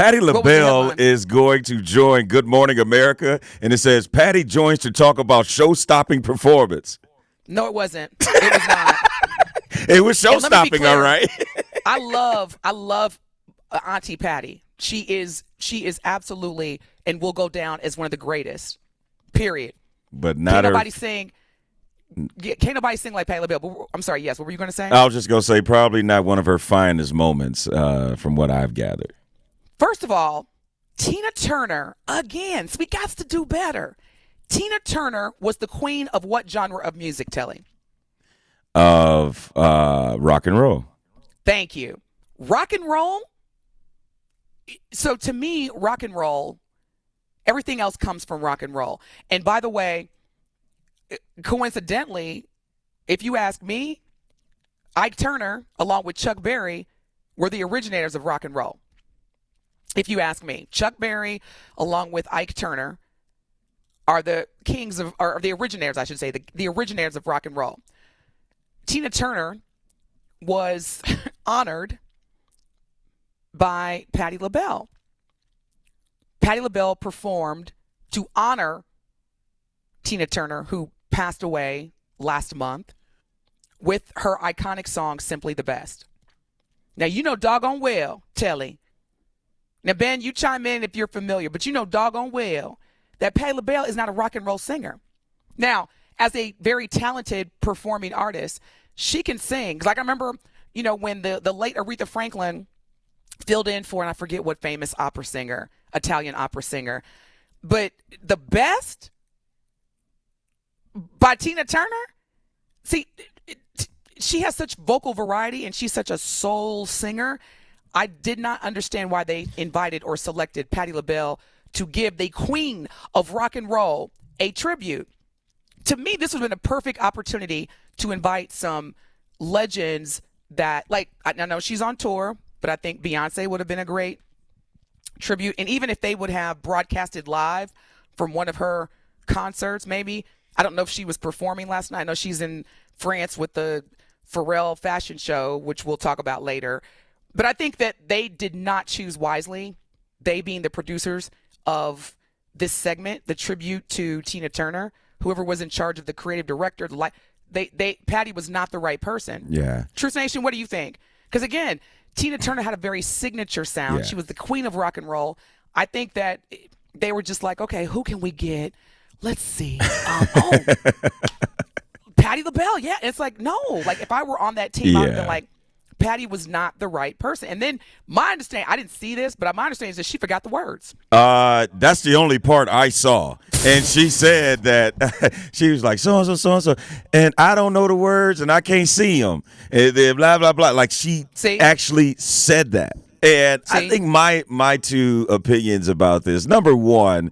Patti What was the LaBelle headline? is going to join Good Morning America, and it says Patti joins to talk about show-stopping performance. No, it wasn't. It was not. It was And let me be show-stopping, all clear. right. I love Auntie Patty. She is absolutely and will go down as one of the greatest. Period. But Can't not her. nobody sing. Yeah, can't nobody sing like Patti LaBelle. But I'm sorry. Yes. What were you going to say? I was just gonna say probably not one of her finest moments, from what I've gathered. First of all, Tina Turner again. So we got to do better. Tina Turner was the queen of what genre of music, Telly? Of rock and roll. Thank you. Rock and roll. So to me, rock and roll, everything else comes from rock and roll. And by the way, coincidentally, if you ask me, Ike Turner, along with Chuck Berry, were the originators of rock and roll. If you ask me, Chuck Berry, along with Ike Turner, are the kings of, or the originators, I should say, the originators of rock and roll. Tina Turner was honored by Patti LaBelle. Patti LaBelle performed to honor Tina Turner, who passed away last month, with her iconic song, Simply the Best. Now, you know doggone well, Telly. Now, Ben, you chime in if you're familiar, but you know doggone well that Patti LaBelle is not a rock and roll singer. Now, as a very talented performing artist, she can sing. Like I remember, when the late Aretha Franklin filled in for, and I forget what famous opera singer, Italian opera singer, but the best by Tina Turner. See, she has such vocal variety and she's such a soul singer. I did not understand why they invited or selected Patti LaBelle to give the queen of rock and roll a tribute. To me, this would have been a perfect opportunity to invite some legends that, like, I know she's on tour, but I think Beyonce would have been a great tribute. And even if they would have broadcasted live from one of her concerts, maybe. I don't know if she was performing last night. I know she's in France with the Pharrell fashion show, which we'll talk about later. But I think that they did not choose wisely, they being the producers of this segment, the tribute to Tina Turner, whoever was in charge of the creative director, Patti was not the right person. Yeah. Truth Nation, what do you think? Because again, Tina Turner had a very signature sound. Yeah. She was the queen of rock and roll. I think that they were just like, okay, who can we get? Let's see. Patti LaBelle. Yeah. It's like, no. Like, if I were on that team, I would have been like, Patti was not the right person. And then my understanding, I didn't see this, but my understanding is that she forgot the words. That's the only part I saw. And she said that she was like, so-and-so, so-and-so, and I don't know the words and I can't see them. And then blah, blah, blah. Like, she actually said that. And I think my two opinions about this, number one,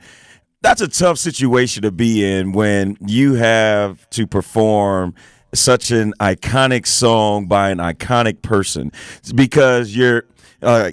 that's a tough situation to be in when you have to perform such an iconic song by an iconic person, because you're I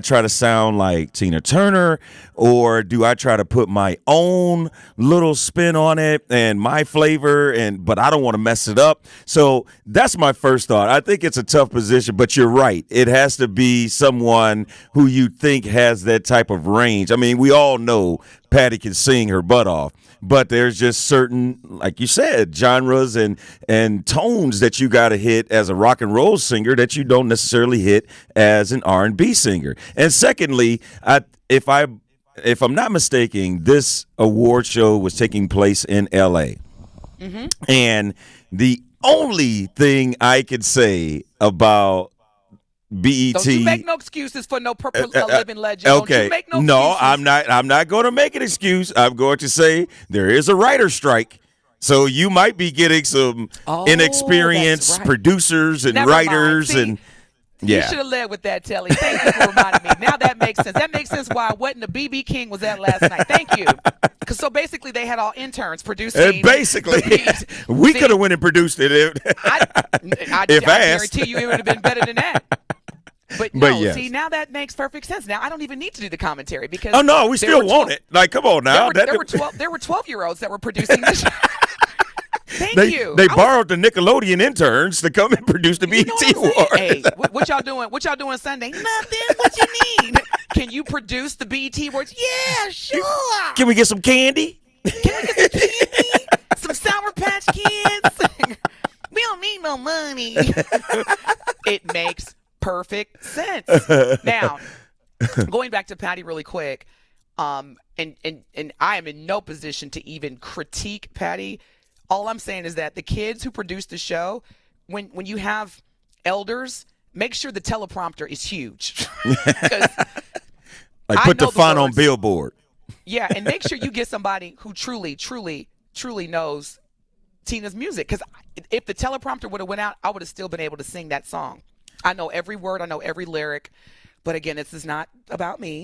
try to sound like Tina Turner, or do I try to put my own little spin on it and my flavor, but I don't want to mess it up. So that's my first thought. I think it's a tough position, but you're right. It has to be someone who you think has that type of range. I mean, we all know Patti can sing her butt off, but there's just certain, like you said, genres and tones that you got to hit as a rock and roll singer that you don't necessarily hit as an R&B singer. And secondly, if I'm not mistaken, this award show was taking place in L.A. Mm-hmm. And the only thing I could say about BET. Don't you make no excuses for no living legend. Okay. Don't you make no excuses. I'm not going to make an excuse. I'm going to say there is a writer's strike. So you might be getting some inexperienced producers and writers. See, and you should have led with that, Telly. Thank you for reminding me. Now that makes sense. That makes sense why I wasn't the BB King was at last night. Thank you. Because so basically they had all interns producing. Basically, we could have went and produced it. I guarantee you it would have been better than that. But yes. See, now that makes perfect sense. Now I don't even need to do the commentary because we still want it. Like, come on now. There were 12-year-olds that were producing this. Thank you. They borrowed the Nickelodeon interns to come and produce the BET Award. Hey, what y'all doing? What y'all doing Sunday? Nothing. What you need? Can you produce the BET Awards? Yeah, sure. Can we get some candy? Can we get some candy? Some Sour Patch Kids? We don't need no money. It makes perfect sense. Now, going back to Patti really quick, and I am in no position to even critique Patti. All I'm saying is that the kids who produced the show, when you have elders, make sure the teleprompter is huge. Like put the font on Billboard. Yeah, and make sure you get somebody who truly knows Tina's music. Because if the teleprompter would have went out, I would have still been able to sing that song. I know every word. I know every lyric. But again, this is not about me.